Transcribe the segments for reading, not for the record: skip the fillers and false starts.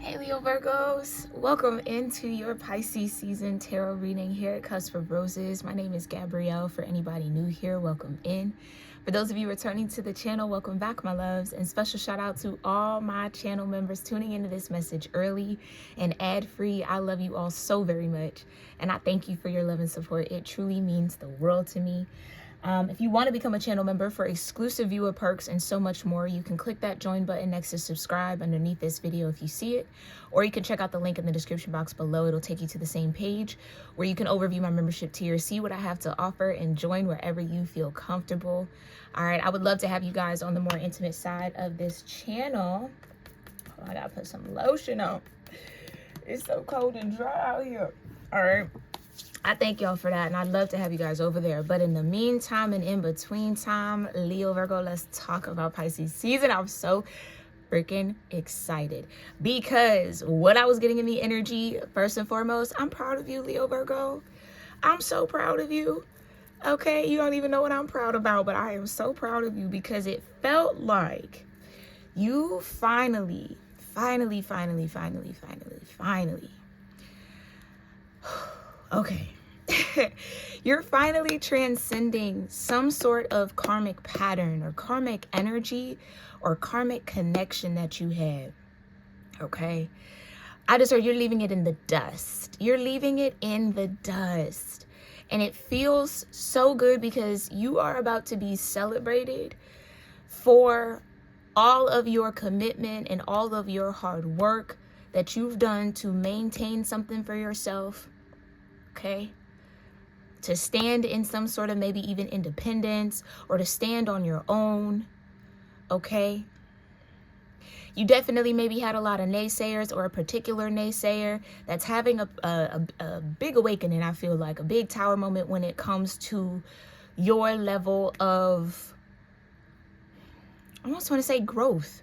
Hey Leo Virgos, welcome into your Pisces season tarot reading here at Cusp of Roses. My name is Gabrielle. For anybody new here, welcome in. For those of you returning to the channel, welcome back, my loves. And special shout out to all my channel members tuning into this message early and ad-free. I love you all so very much. And I thank you for your love and support. It truly means the world to me. If you want to become a channel member for exclusive viewer perks and so much more, you can click that join button next to subscribe underneath this video if you see it, or you can check out the link in the description box below. It'll take you to the same page where you can overview my membership tier, see what I have to offer, and join wherever you feel comfortable. All right, I would love to have you guys on the more intimate side of this channel. Oh, I gotta put some lotion on. It's so cold and dry out here. All right. I thank y'all for that, and I'd love to have you guys over there. But in the meantime and in between time, Leo Virgo, let's talk about Pisces season. I'm so freaking excited because what I was getting in the energy, first and foremost, I'm proud of you, Leo Virgo. I'm so proud of you. Okay, you don't even know what I'm proud about, but I am so proud of you because it felt like you finally okay. You're finally transcending some sort of karmic pattern or karmic energy or karmic connection that you had. Okay. I just heard you're leaving it in the dust. You're leaving it in the dust. And it feels so good because you are about to be celebrated for all of your commitment and all of your hard work that you've done to maintain something for yourself. Okay, to stand in some sort of maybe even independence or to stand on your own. Okay, you definitely maybe had a lot of naysayers or a particular naysayer that's having a big awakening. I feel like a big tower moment when it comes to your level of, I almost want to say growth.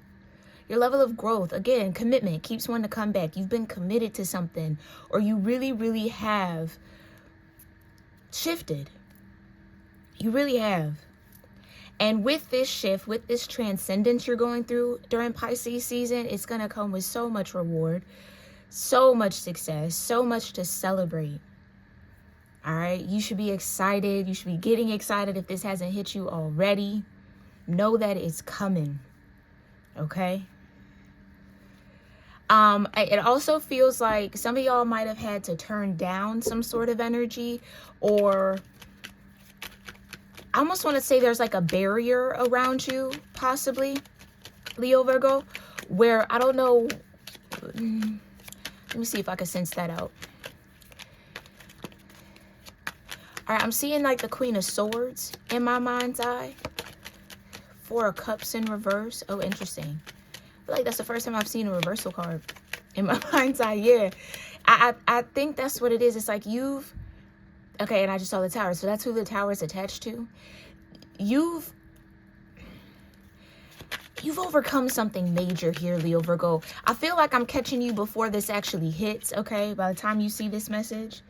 Your level of growth, again, commitment keeps wanting to come back. You've been committed to something, or you really have shifted. You really have. And with this shift, with this transcendence you're going through during Pisces season, it's going to come with so much reward, so much success, so much to celebrate. All right. You should be excited. You should be getting excited if this hasn't hit you already. Know that it's coming. Okay. It also feels like some of y'all might have had to turn down some sort of energy, or I almost want to say there's like a barrier around you, possibly, Leo Virgo, where I don't know. Let me see if I can sense that out. All right, I'm seeing like the Queen of Swords in my mind's eye. Four of Cups in reverse. Oh, interesting. I feel like that's the first time I've seen a reversal card in my mind's eye. Yeah, I think that's what it is. It's like you've, okay, and I just saw the tower, so that's who the tower is attached to. You've overcome something major here, Leo Virgo. I feel like I'm catching you before this actually hits. Okay, by the time you see this message,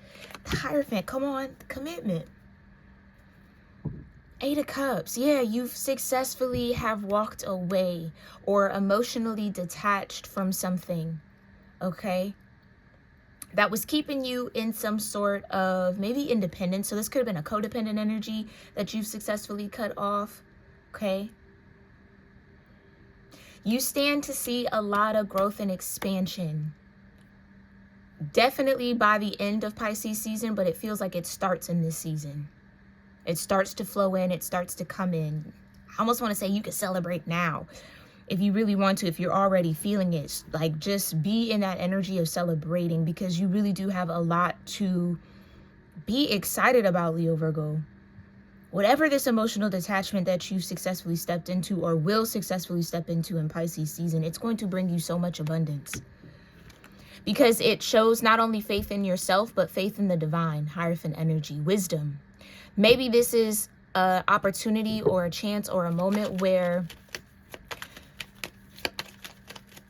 the Hierophant, come on, commitment. Eight of Cups. Yeah, you've successfully have walked away or emotionally detached from something, okay, that was keeping you in some sort of maybe independence. So this could have been a codependent energy that you've successfully cut off, okay? You stand to see a lot of growth and expansion. Definitely by the end of Pisces season, but it feels like it starts in this season. It starts to flow in. It starts to come in. I almost want to say you can celebrate now if you really want to, if you're already feeling it. Like, just be in that energy of celebrating because you really do have a lot to be excited about, Leo Virgo. Whatever this emotional detachment that you've successfully stepped into or will successfully step into in Pisces season, it's going to bring you so much abundance. Because it shows not only faith in yourself, but faith in the divine, Hierophant energy, wisdom. Maybe this is an opportunity or a chance or a moment where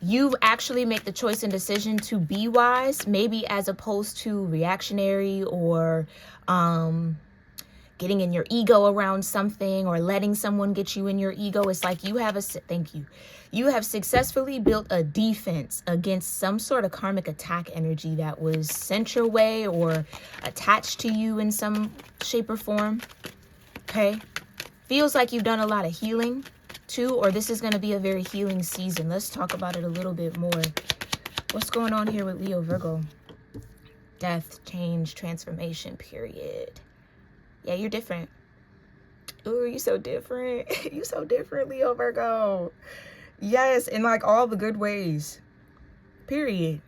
you actually make the choice and decision to be wise, maybe as opposed to reactionary or getting in your ego around something or letting someone get you in your ego. It's like you have you have successfully built a defense against some sort of karmic attack energy that was sent your way or attached to you in some shape or form. Okay. Feels like you've done a lot of healing too, or this is going to be a very healing season. Let's talk about it a little bit more. What's going on here with Leo Virgo? Death, change, transformation, period. Yeah, you're different. Ooh, you're so different. You're so different, Leo Virgo. Yes, in like all the good ways. Period.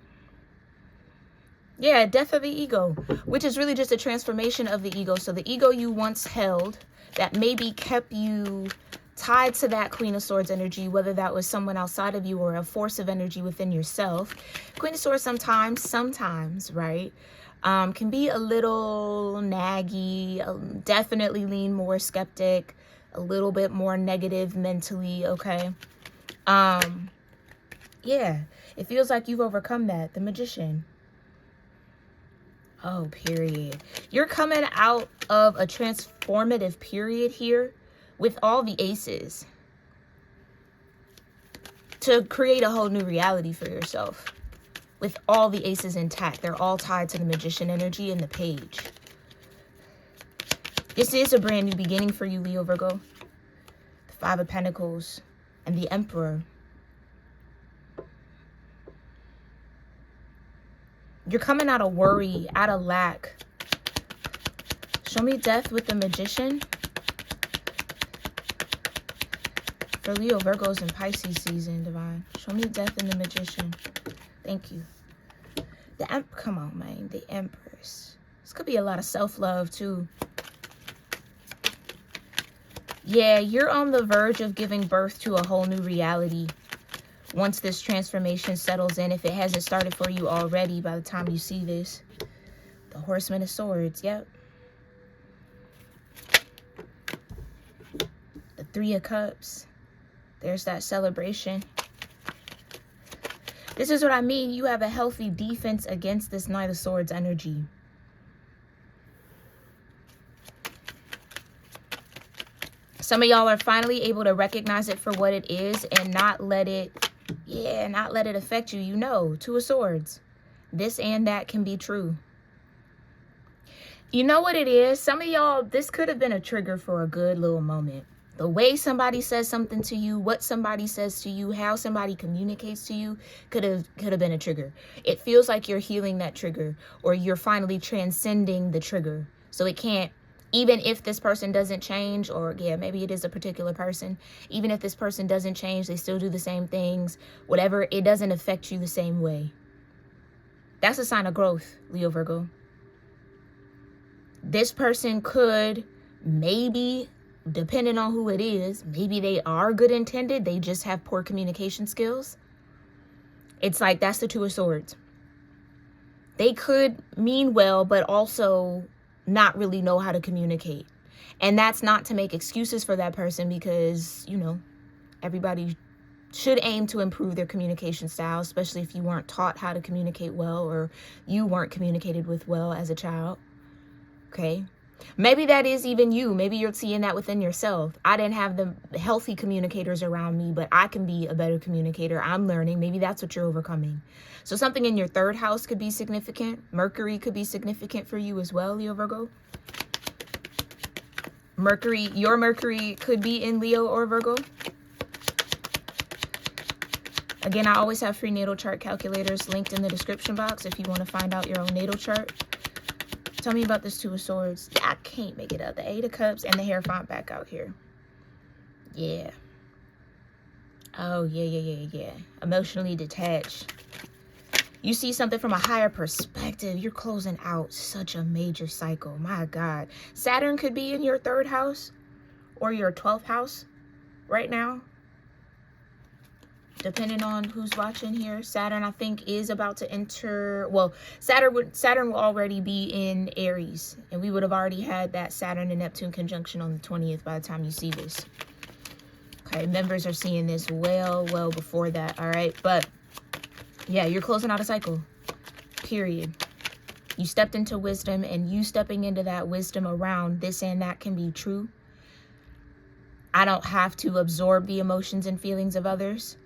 Yeah, death of the ego, which is really just a transformation of the ego. So the ego you once held that maybe kept you tied to that Queen of Swords energy, whether that was someone outside of you or a force of energy within yourself. Queen of Swords sometimes, right? Can be a little naggy, definitely lean more skeptic, a little bit more negative mentally, okay? Yeah, it feels like you've overcome that. The Magician. Oh, period. You're coming out of a transformative period here with all the aces to create a whole new reality for yourself. With all the aces intact, they're all tied to the Magician energy and the Page. This is a brand new beginning for you, Leo Virgo. The Five of Pentacles and the Emperor. You're coming out of worry, out of lack. Show me death with the Magician. For Leo Virgos in Pisces season, Divine. Show me death in the Magician. Thank you. Come on, man. The Empress. This could be a lot of self-love, too. Yeah, you're on the verge of giving birth to a whole new reality. Once this transformation settles in, if it hasn't started for you already by the time you see this. The Horseman of Swords, yep. The Three of Cups. There's that celebration. This is what I mean. You have a healthy defense against this Knight of Swords energy. Some of y'all are finally able to recognize it for what it is and not let it, not let it affect you. You know, Two of Swords. This and that can be true. You know what it is? Some of y'all, this could have been a trigger for a good little moment. The way somebody says something to you, what somebody says to you, how somebody communicates to you could have been a trigger. It feels like you're healing that trigger, or you're finally transcending the trigger. So it can't, even if this person doesn't change, or maybe it is a particular person, even if this person doesn't change, they still do the same things, whatever, it doesn't affect you the same way. That's a sign of growth, Leo Virgo. This person could maybe, depending on who it is, maybe they are good intended, they just have poor communication skills. It's like, that's the Two of Swords. They could mean well, but also not really know how to communicate. And that's not to make excuses for that person, because, you know, everybody should aim to improve their communication style, especially if you weren't taught how to communicate well, or you weren't communicated with well as a child. Okay? Maybe that is even you. Maybe you're seeing that within yourself. I didn't have the healthy communicators around me, but I can be a better communicator. I'm learning. Maybe that's what you're overcoming. So something in your third house could be significant. Mercury could be significant for you as well, Leo Virgo. Your Mercury could be in Leo or Virgo. Again, I always have free natal chart calculators linked in the description box if you want to find out your own natal chart. Tell me about this Two of Swords. Yeah, I can't make it up. The Eight of Cups and the Hierophant back out here. Yeah. Oh, yeah. Emotionally detached. You see something from a higher perspective. You're closing out such a major cycle. My God. Saturn could be in your third house or your 12th house right now, depending on who's watching here. Saturn, I think, is about to enter. Well, Saturn will already be in Aries, and we would have already had that Saturn and Neptune conjunction on the 20th by the time you see this. Okay, members are seeing this well before that. All right, but yeah, you're closing out a cycle. Period. You stepped into wisdom, and you stepping into that wisdom around this and that can be true. I don't have to absorb the emotions and feelings of others.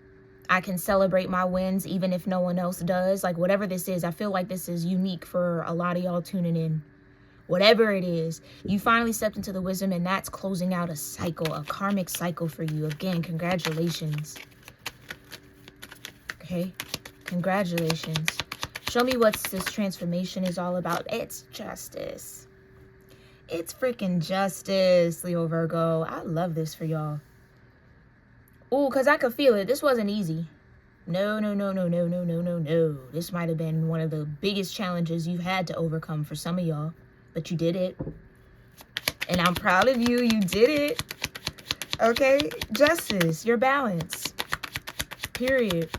I can celebrate my wins even if no one else does. Like whatever this is, I feel like this is unique for a lot of y'all tuning in. Whatever it is, you finally stepped into the wisdom, and that's closing out a cycle, a karmic cycle for you. Again, congratulations. Okay, congratulations. Show me what this transformation is all about. It's justice. It's freaking justice, Leo Virgo. I love this for y'all. Ooh, because I could feel it. This wasn't easy. No. This might have been one of the biggest challenges you've had to overcome for some of y'all. But you did it. And I'm proud of you. You did it. Okay? Justice. Your balance. Period.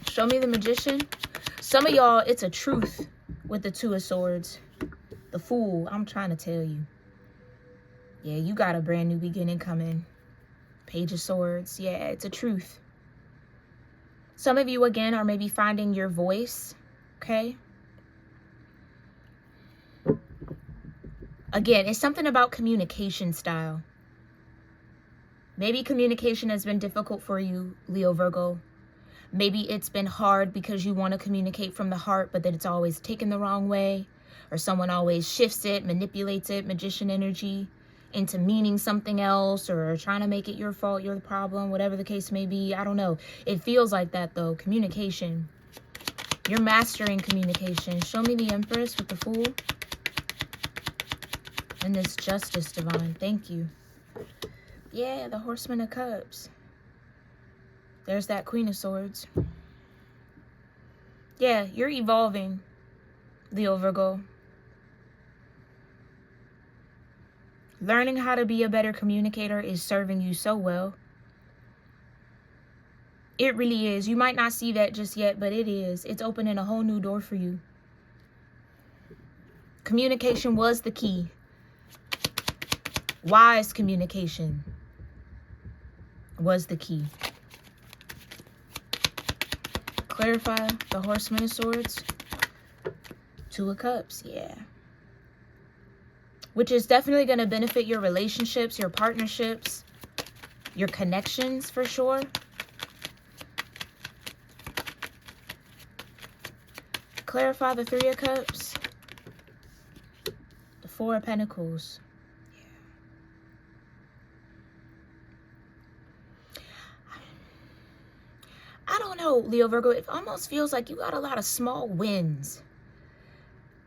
Show me the Magician. Some of y'all, it's a truth with the Two of Swords. The Fool. I'm trying to tell you. Yeah, you got a brand new beginning coming. Page of Swords. Yeah, it's a truth. Some of you, again, are maybe finding your voice. Okay? Again, it's something about communication style. Maybe communication has been difficult for you, Leo Virgo. Maybe it's been hard because you want to communicate from the heart, but then it's always taken the wrong way. Or someone always shifts it, manipulates it, Magician energy, into meaning something else, or trying to make it your fault, you're the problem, whatever the case may be. I don't know. It feels like that, though. Communication. You're mastering communication. Show me the Empress with the Fool. And this Justice, Divine. Thank you. Yeah, the Horseman of Cups. There's that Queen of Swords. Yeah, you're evolving, Leo Virgo. Learning how to be a better communicator is serving you so well. It really is. You might not see that just yet, but it is. It's opening a whole new door for you. Communication was the key. Wise communication was the key. Clarify the Horseman of Swords. Two of Cups, yeah. Which is definitely going to benefit your relationships, your partnerships, your connections for sure. Clarify the Three of Cups. The Four of Pentacles. I don't know, Leo Virgo. It almost feels like you got a lot of small wins.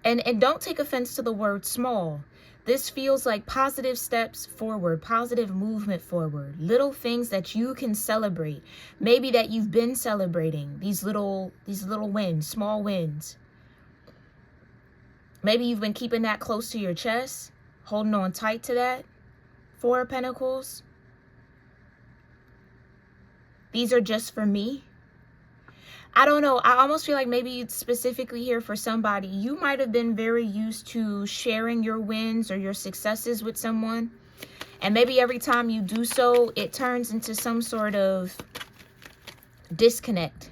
And don't take offense to the word small. This feels like positive steps forward, positive movement forward, little things that you can celebrate. Maybe that you've been celebrating these little wins, small wins. Maybe you've been keeping that close to your chest, holding on tight to that. Four of Pentacles. These are just for me. I don't know. I almost feel like maybe it's specifically here for somebody. You might have been very used to sharing your wins or your successes with someone. And maybe every time you do so, it turns into some sort of disconnect.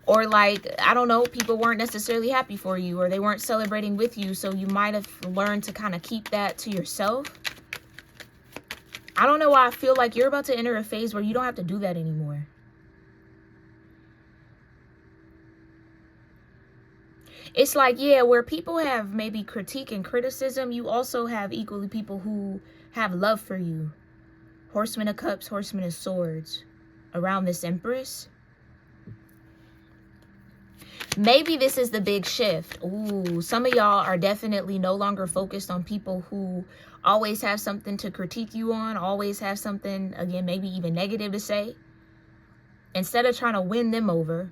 Or like, I don't know, people weren't necessarily happy for you, or they weren't celebrating with you. So you might have learned to kind of keep that to yourself. I don't know why I feel like you're about to enter a phase where you don't have to do that anymore. It's like, yeah, where people have maybe critique and criticism, you also have equally people who have love for you. Horseman of Cups, Horseman of Swords. Around this Empress. Maybe this is the big shift. Ooh, some of y'all are definitely no longer focused on people who always have something to critique you on, always have something, again, maybe even negative to say. Instead of trying to win them over,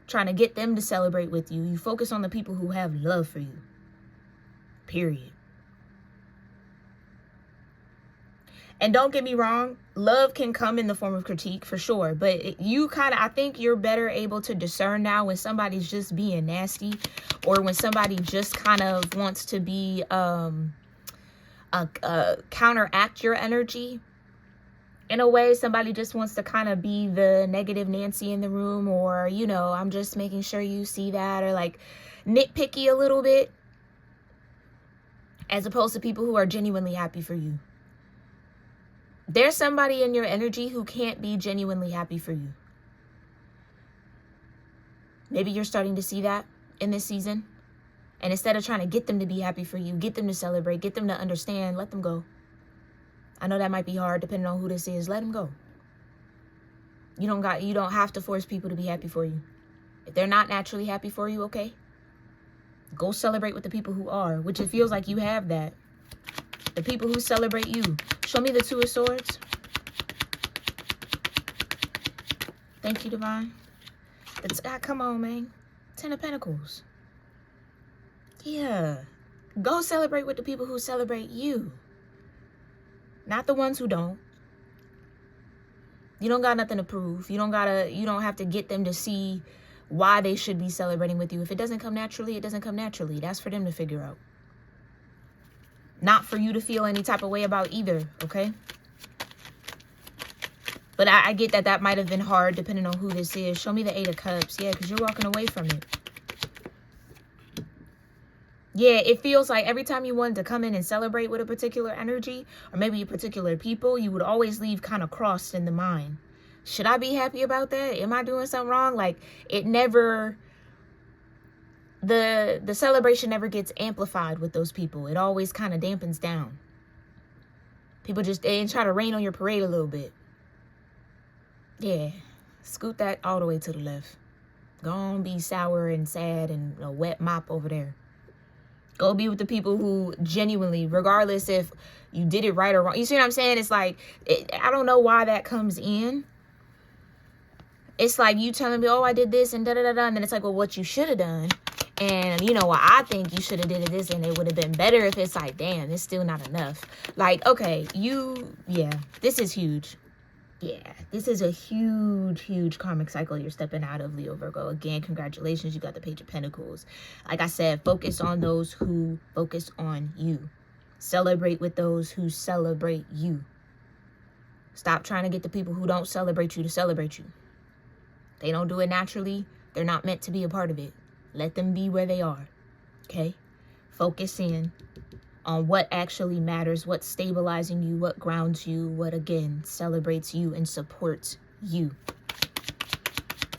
trying to get them to celebrate with you, you focus on the people who have love for you. Period. And don't get me wrong, love can come in the form of critique for sure. But I think you're better able to discern now when somebody's just being nasty, or when somebody just kind of wants to be counteract your energy. In a way, somebody just wants to kind of be the negative Nancy in the room, or, you know, I'm just making sure you see that, or like, nitpicky a little bit, as opposed to people who are genuinely happy for you. There's somebody in your energy who can't be genuinely happy for you. Maybe you're starting to see that in this season. And instead of trying to get them to be happy for you, get them to celebrate, get them to understand, let them go. I know that might be hard depending on who this is. Let them go. You don't have to force people to be happy for you. If they're not naturally happy for you, okay? Go celebrate with the people who are, which it feels like you have that. The people who celebrate you. Show me the Two of Swords. Thank you, Divine. Come on, man. 10 of Pentacles. Yeah. Go celebrate with the people who celebrate you. Not the ones who don't. You don't got nothing to prove. You don't have to get them to see why they should be celebrating with you. If it doesn't come naturally, it doesn't come naturally. That's for them to figure out. Not for you to feel any type of way about either, okay? But I get that might have been hard depending on who this is. Show me the 8 of Cups. Yeah, because you're walking away from it. Yeah, it feels like every time you wanted to come in and celebrate with a particular energy, or maybe a particular people, you would always leave kind of crossed in the mind. Should I be happy about that? Am I doing something wrong? Like, it never... The celebration never gets amplified with those people. It always kind of dampens down. People they try to rain on your parade a little bit. Yeah. Scoot that all the way to the left. Go on, be sour and sad and a wet mop over there. Go be with the people who genuinely, regardless if you did it right or wrong. You see what I'm saying? It's like, I don't know why that comes in. It's like you telling me, oh, I did this and da-da-da-da. And then it's like, well, what you should have done. And, you know, well, I think you should have did this and it would have been better if it's like, damn, it's still not enough. Like, okay, yeah, this is huge. Yeah, this is a huge, huge karmic cycle you're stepping out of, Leo, Virgo. Again, congratulations. You got the Page of Pentacles. Like I said, focus on those who focus on you. Celebrate with those who celebrate you. Stop trying to get the people who don't celebrate you to celebrate you. They don't do it naturally. They're not meant to be a part of it. Let them be where they are. Okay? Focus in on what actually matters, what's stabilizing you, what grounds you, what, again, celebrates you and supports you.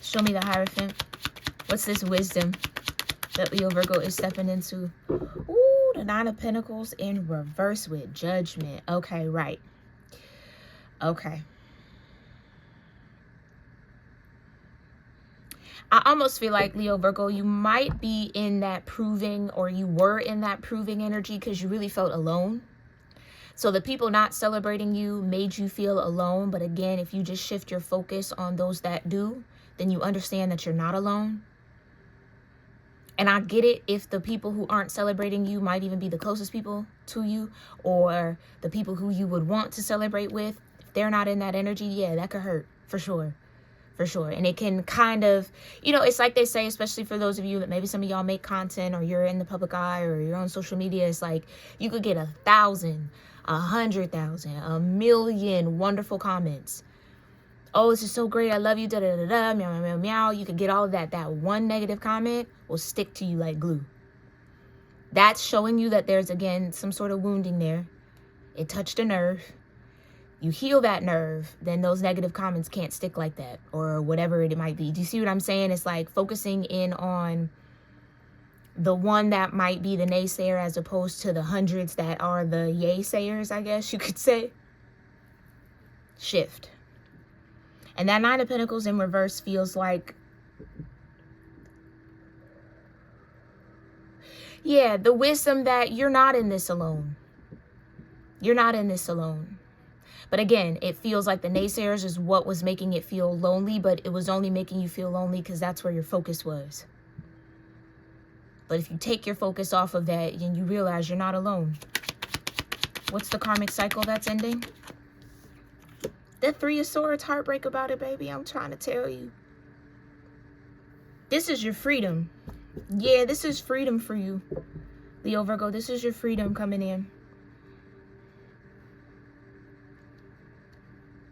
Show me the Hierophant. What's this wisdom that Leo Virgo is stepping into? Ooh, the 9 of Pentacles in reverse with Judgment. Okay, right. Okay. I almost feel like, Leo Virgo, you might be in that proving, or you were in that proving energy because you really felt alone. So the people not celebrating you made you feel alone. But again, if you just shift your focus on those that do, then you understand that you're not alone. And I get it if the people who aren't celebrating you might even be the closest people to you, or the people who you would want to celebrate with. If they're not in that energy, yeah, that could hurt for sure. For sure. And it can kind of, you know, it's like they say, especially for those of you that maybe some of y'all make content or you're in the public eye or you're on social media, it's like you could get 1,000, 100,000, 1,000,000 wonderful comments. Oh, this is so great. I love you. Da da da da. Meow meow meow meow. You could get all of that. That one negative comment will stick to you like glue. That's showing you that there's, again, some sort of wounding there. It touched a nerve. You heal that nerve, then those negative comments can't stick like that, or whatever it might be. Do you see what I'm saying? It's like focusing in on the one that might be the naysayer as opposed to the hundreds that are the yay sayers, I guess you could say. Shift. And that 9 of Pentacles in reverse feels like, yeah, the wisdom that you're not in this alone. You're not in this alone. But again, it feels like the naysayers is what was making it feel lonely, but it was only making you feel lonely because that's where your focus was. But if you take your focus off of that, and you realize you're not alone. What's the karmic cycle that's ending? The 3 of Swords, heartbreak about it, baby. I'm trying to tell you. This is your freedom. Yeah, this is freedom for you, Leo Virgo. This is your freedom coming in.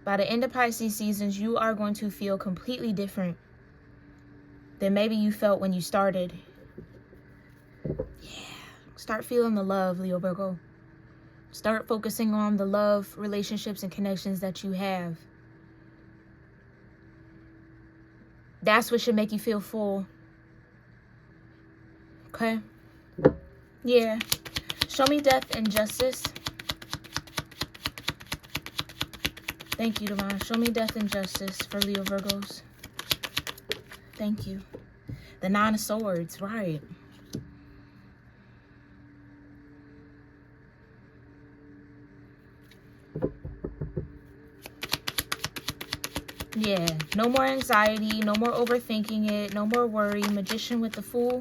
By the end of Pisces seasons, you are going to feel completely different than maybe you felt when you started. Start feeling the love, Leo Virgo. Start focusing on the love, relationships, and connections that you have. That's what should make you feel full. Okay? Yeah. Show me death and justice. Thank you, Divine. Show me death and justice for Leo Virgos. Thank you. The Nine of Swords, right. Yeah, no more anxiety, no more overthinking it, no more worry. Magician with the Fool.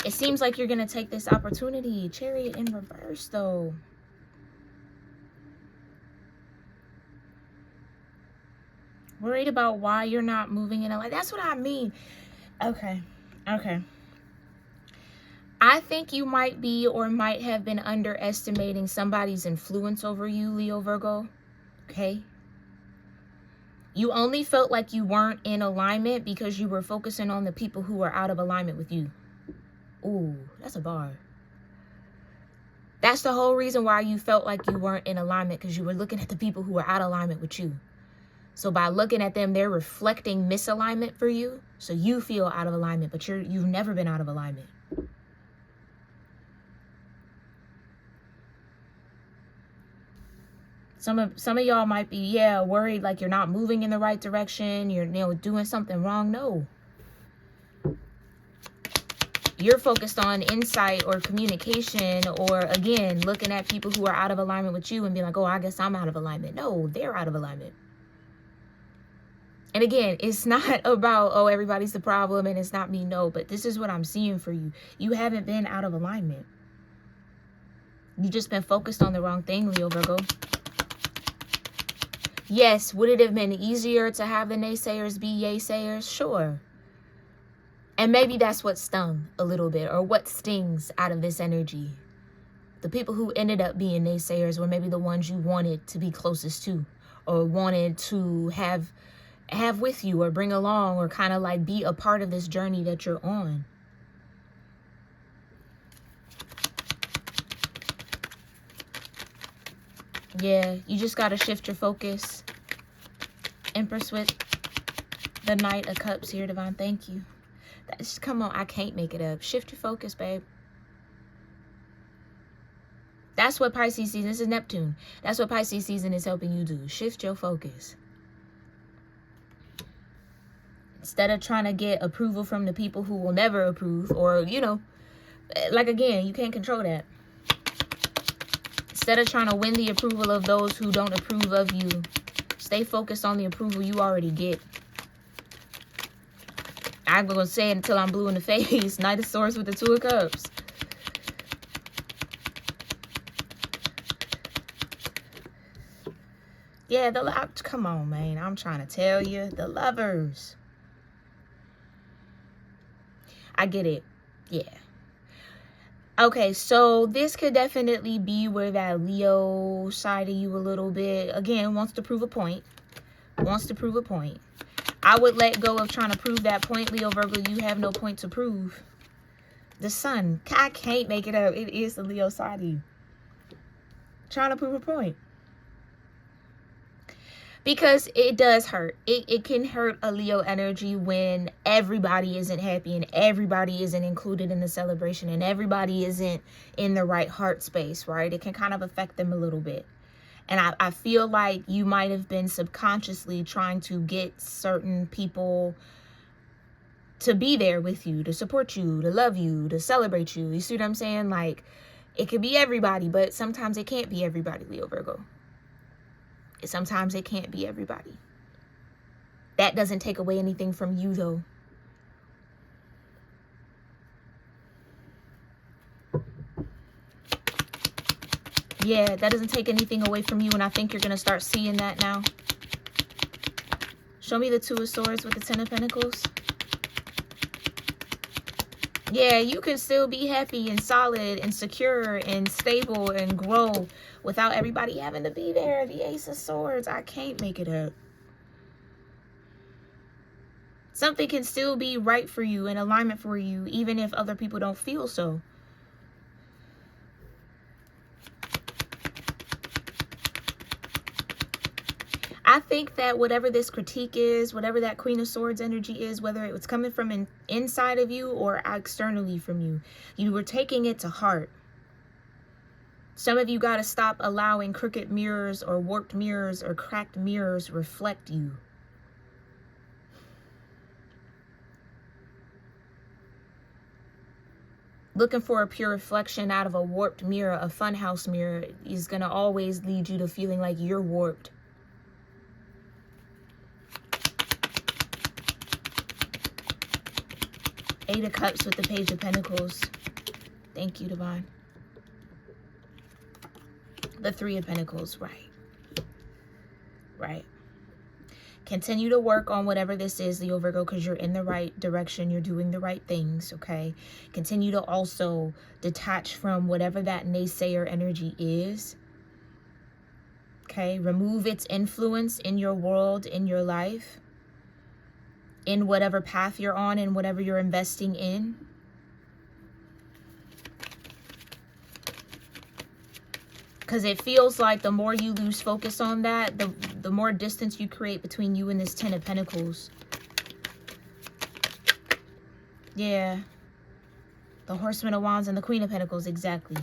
It seems like you're going to take this opportunity. Chariot in reverse, though. Worried about why you're not moving in a light. That's what I mean. Okay. I think you might be or might have been underestimating somebody's influence over you, Leo Virgo. Okay? You only felt like you weren't in alignment because you were focusing on the people who were out of alignment with you. Ooh, that's a bar. That's the whole reason why you felt like you weren't in alignment, because you were looking at the people who were out of alignment with you. So by looking at them, they're reflecting misalignment for you. So you feel out of alignment, but you've never been out of alignment. Some of y'all might be, worried like you're not moving in the right direction. You're doing something wrong. No. You're focused on insight or communication, or again, looking at people who are out of alignment with you and being like, oh, I guess I'm out of alignment. No, they're out of alignment. And again, it's not about, oh, everybody's the problem and it's not me. No, but this is what I'm seeing for you. You haven't been out of alignment. You've just been focused on the wrong thing, Leo Virgo. Yes, would it have been easier to have the naysayers be yaysayers? Sure. And maybe that's what stung a little bit, or what stings out of this energy. The people who ended up being naysayers were maybe the ones you wanted to be closest to, or wanted to have with you, or bring along, or kind of like be a part of this journey that you're on. Yeah, you just got to shift your focus. Empress with the Knight of Cups here, Divine. Thank you. That's, come on, I can't make it up. Shift your focus, babe. That's what Pisces season, this is Neptune. That's what Pisces season is helping you do. Shift your focus. Instead of trying to get approval from the people who will never approve, or, like, again, you can't control that. Instead of trying to win the approval of those who don't approve of you, stay focused on the approval you already get. I'm going to say it until I'm blue in the face. Knight of Swords with the Two of Cups. Yeah, come on, man. I'm trying to tell you. The Lovers. I get it. Yeah. Okay, so this could definitely be where that Leo side of you a little bit, again, wants to prove a point. Wants to prove a point. I would let go of trying to prove that point, Leo Virgo. You have no point to prove. The Sun. I can't make it up. It is the Leo side of you. Trying to prove a point. Because it does hurt. It can hurt a Leo energy when everybody isn't happy and everybody isn't included in the celebration and everybody isn't in the right heart space, right? It can kind of affect them a little bit. And I feel like you might have been subconsciously trying to get certain people to be there with you, to support you, to love you, to celebrate you. You see what I'm saying? Like, it could be everybody, but sometimes it can't be everybody, Leo Virgo. Sometimes it can't be everybody. That doesn't take away anything from you, though. Yeah, that doesn't take anything away from you, and I think you're going to start seeing that now. Show me the Two of Swords with the Ten of Pentacles. Yeah, you can still be happy and solid and secure and stable and grow without everybody having to be there. The Ace of Swords. I can't make it up. Something can still be right for you, in alignment for you, even if other people don't feel so. I think that whatever this critique is, whatever that Queen of Swords energy is, whether it was coming from inside of you or externally from you, you were taking it to heart. Some of you got to stop allowing crooked mirrors or warped mirrors or cracked mirrors reflect you. Looking for a pure reflection out of a warped mirror, a funhouse mirror, is going to always lead you to feeling like you're warped. Eight of Cups with the Page of Pentacles. Thank you, Divine. The Three of Pentacles, right. Right. Continue to work on whatever this is, Leo Virgo, because you're in the right direction. You're doing the right things, okay? Continue to also detach from whatever that naysayer energy is, okay? Remove its influence in your world, in your life, in whatever path you're on, and whatever you're investing in. Because it feels like the more you lose focus on that, the more distance you create between you and this Ten of Pentacles. Yeah. The Horseman of Wands and the Queen of Pentacles, exactly.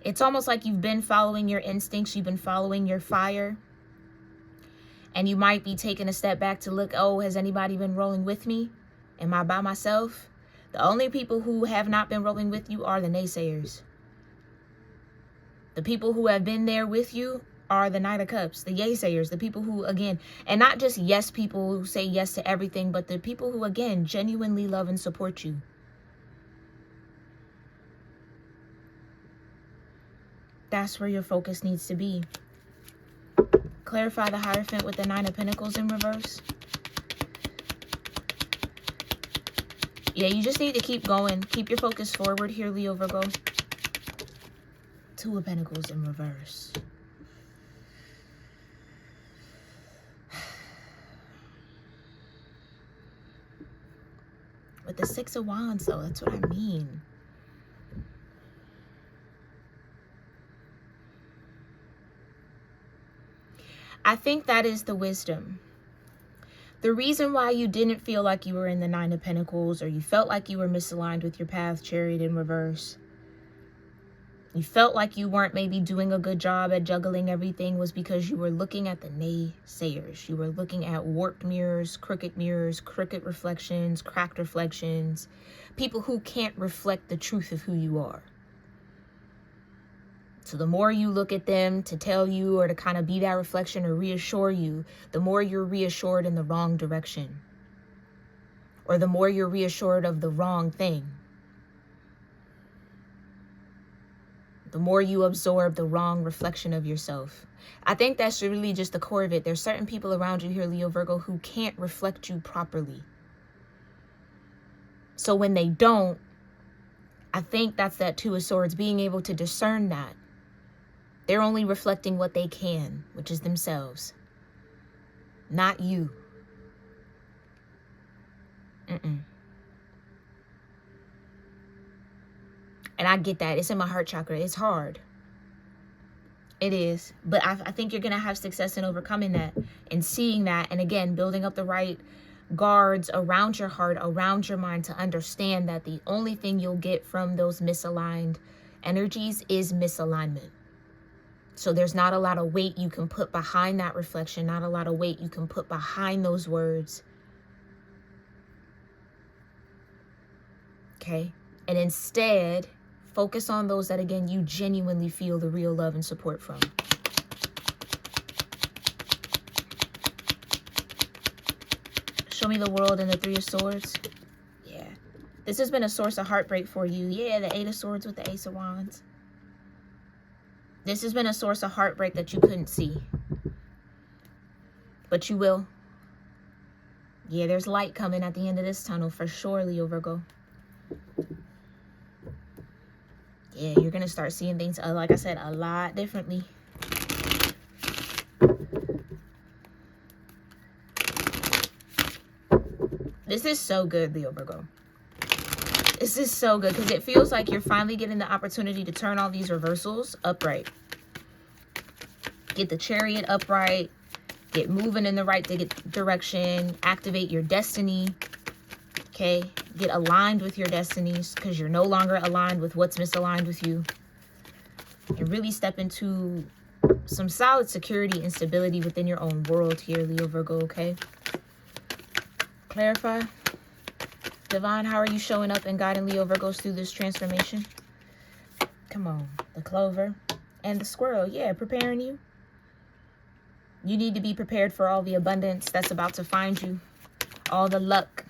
It's almost like you've been following your instincts. You've been following your fire. And you might be taking a step back to look, oh, has anybody been rolling with me? Am I by myself? The only people who have not been rolling with you are the naysayers. The people who have been there with you are the Knight of Cups, the yaysayers, the people who, again, and not just yes people who say yes to everything, but the people who, again, genuinely love and support you. That's where your focus needs to be. Clarify the Hierophant with the Nine of Pentacles in reverse. Yeah, you just need to keep going. Keep your focus forward here, Leo Virgo. Two of Pentacles in reverse. With the Six of Wands, though, that's what I mean. I think that is the wisdom. The reason why you didn't feel like you were in the Nine of Pentacles, or you felt like you were misaligned with your path, Chariot in reverse, you felt like you weren't maybe doing a good job at juggling everything, was because you were looking at the naysayers. You were looking at warped mirrors, crooked reflections, cracked reflections, people who can't reflect the truth of who you are. So the more you look at them to tell you or to kind of be that reflection or reassure you, the more you're reassured in the wrong direction. Or the more you're reassured of the wrong thing. The more you absorb the wrong reflection of yourself. I think that's really just the core of it. There's certain people around you here, Leo Virgo, who can't reflect you properly. So when they don't, I think that's that Two of Swords, being able to discern that. They're only reflecting what they can, which is themselves, not you. And I get that. It's in my heart chakra. It's hard. It is. But I think you're going to have success in overcoming that and seeing that. And again, building up the right guards around your heart, around your mind, to understand that the only thing you'll get from those misaligned energies is misalignment. So there's not a lot of weight you can put behind that reflection, not a lot of weight you can put behind those words. Okay? And instead, focus on those that, again, you genuinely feel the real love and support from. Show me the World and the Three of Swords. Yeah. This has been a source of heartbreak for you. Yeah, the Eight of Swords with the Ace of Wands. This has been a source of heartbreak that you couldn't see. But you will. Yeah, there's light coming at the end of this tunnel for sure, Leo Virgo. Yeah, you're going to start seeing things, like I said, a lot differently. This is so good, Leo Virgo. This is so good because it feels like you're finally getting the opportunity to turn all these reversals upright. Get the Chariot upright. Get moving in the right direction. Activate your destiny. Okay? Get aligned with your destinies because you're no longer aligned with what's misaligned with you. And really step into some solid security and stability within your own world here, Leo Virgo, okay? Clarify. Divine, how are you showing up and guiding Leo Virgos through this transformation? Come on. The Clover and the Squirrel. Yeah, preparing you. You need to be prepared for all the abundance that's about to find you. All the luck.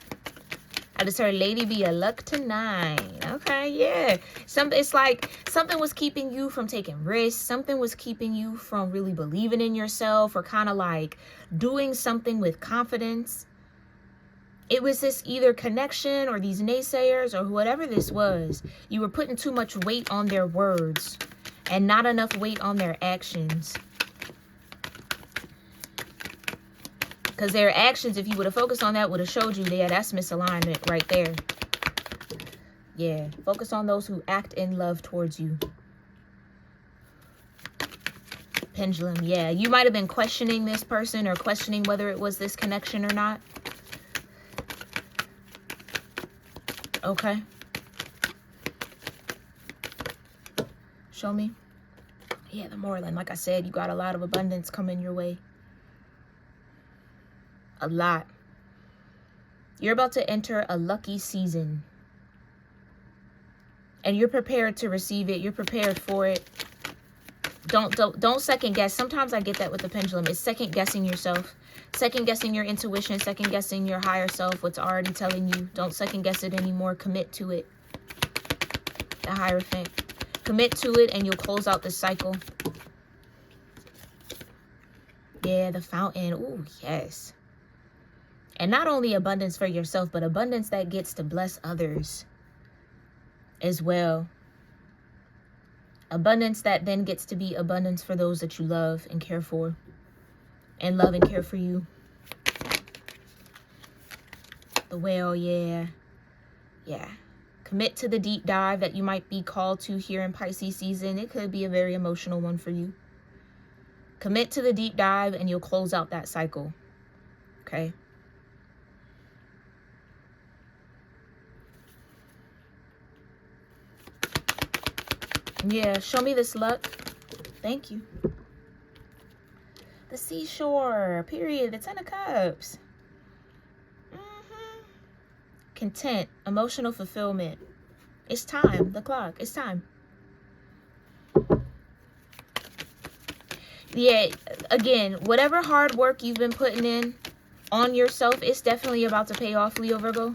I just heard lady be a luck tonight. Okay, yeah. It's like something was keeping you from taking risks. Something was keeping you from really believing in yourself or kind of like doing something with confidence. It was this either connection or these naysayers or whatever this was. You were putting too much weight on their words and not enough weight on their actions. Because their actions, if you would have focused on that, would have showed you, yeah, that's misalignment right there. Yeah, focus on those who act in love towards you. Pendulum, yeah. You might have been questioning this person or questioning whether it was this connection or not. Okay. Show me. Yeah, the Moorland. Like I said, you got a lot of abundance coming your way. A lot. You're about to enter a lucky season. And you're prepared to receive it. You're prepared for it. Don't second guess. Sometimes I get that with the pendulum. It's second guessing yourself. Second guessing your intuition. Second guessing your higher self. What's already telling you. Don't second guess it anymore. Commit to it. The Hierophant. Commit to it and you'll close out this cycle. Yeah, the Fountain. Ooh, yes. And not only abundance for yourself, but abundance that gets to bless others as well. Abundance that then gets to be abundance for those that you love and care for. And love and care for you. The Whale, yeah. Yeah. Commit to the deep dive that you might be called to here in Pisces season. It could be a very emotional one for you. Commit to the deep dive and you'll close out that cycle. Okay? Yeah, show me this luck. Thank you. The Seashore, period. The Ten of Cups. Content, emotional fulfillment. It's time. The clock. It's time. Yeah, again, whatever hard work you've been putting in on yourself, it's definitely about to pay off, Leo Virgo.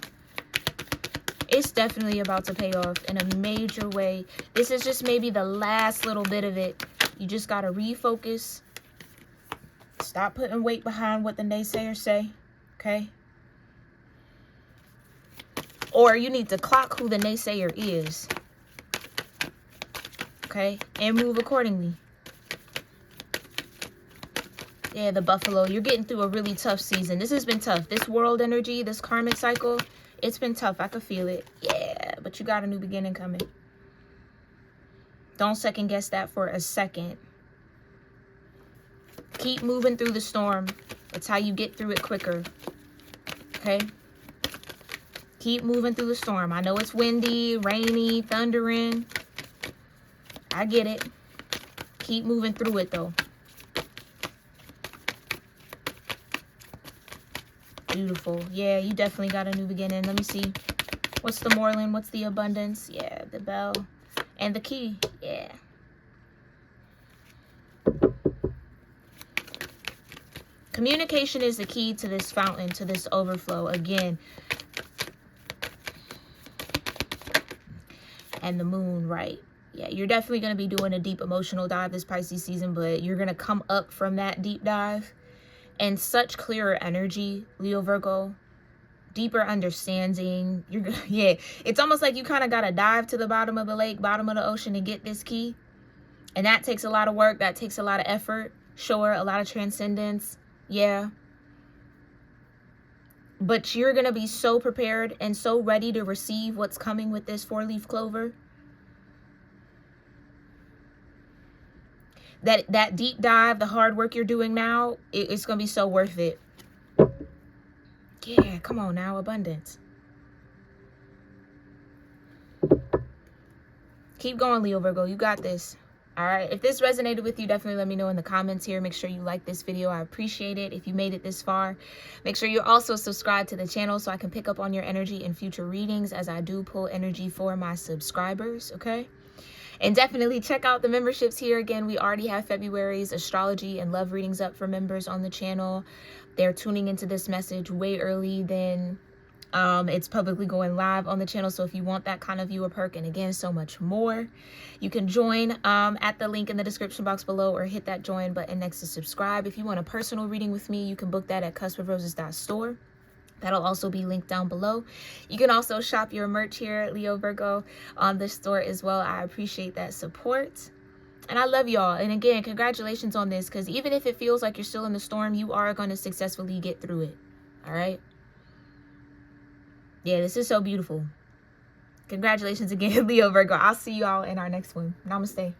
It's definitely about to pay off in a major way. This is just maybe the last little bit of it. You just got to refocus. Stop putting weight behind what the naysayers say. Okay? Or you need to clock who the naysayer is. Okay? And move accordingly. Yeah, the Buffalo. You're getting through a really tough season. This has been tough. This world energy, this karmic cycle, it's been tough. I could feel it. Yeah, but you got a new beginning coming. Don't second guess that for a second. Keep moving through the storm. That's how you get through it quicker. Okay? Keep moving through the storm. I know it's windy, rainy, thundering. I get it. Keep moving through it, though. Beautiful. Yeah, you definitely got a new beginning. Let me see. What's the Moorland? What's the abundance? Yeah, the Bell. And the Key. Yeah. Communication is the key to this fountain, to this overflow. Again. And the Moon, right. Yeah, you're definitely going to be doing a deep emotional dive this Pisces season, but you're going to come up from that deep dive. And such clearer energy, Leo Virgo, deeper understanding. Yeah, it's almost like you kind of got to dive to the bottom of the lake, bottom of the ocean to get this key. And that takes a lot of work. That takes a lot of effort. Sure, a lot of transcendence. Yeah. But you're going to be so prepared and so ready to receive what's coming with this 4-leaf clover. That deep dive, the hard work you're doing now, it's going to be so worth it. Yeah, come on now, abundance. Keep going, Leo Virgo. You got this. All right. If this resonated with you, definitely let me know in the comments here. Make sure you like this video. I appreciate it. If you made it this far, make sure you're also subscribed to the channel so I can pick up on your energy in future readings, as I do pull energy for my subscribers. Okay. And definitely check out the memberships here. Again, we already have February's astrology and love readings up for members on the channel. They're tuning into this message way early than it's publicly going live on the channel. So if you want that kind of viewer perk, and again, so much more, you can join at the link in the description box below, or hit that join button next to subscribe. If you want a personal reading with me, you can book that at cusproses.store. That'll also be linked down below. You can also shop your merch here, Leo Virgo, on the store as well. I appreciate that support. And I love y'all. And again, congratulations on this, because even if it feels like you're still in the storm, you are going to successfully get through it. All right? Yeah, this is so beautiful. Congratulations again, Leo Virgo. I'll see you all in our next one. Namaste.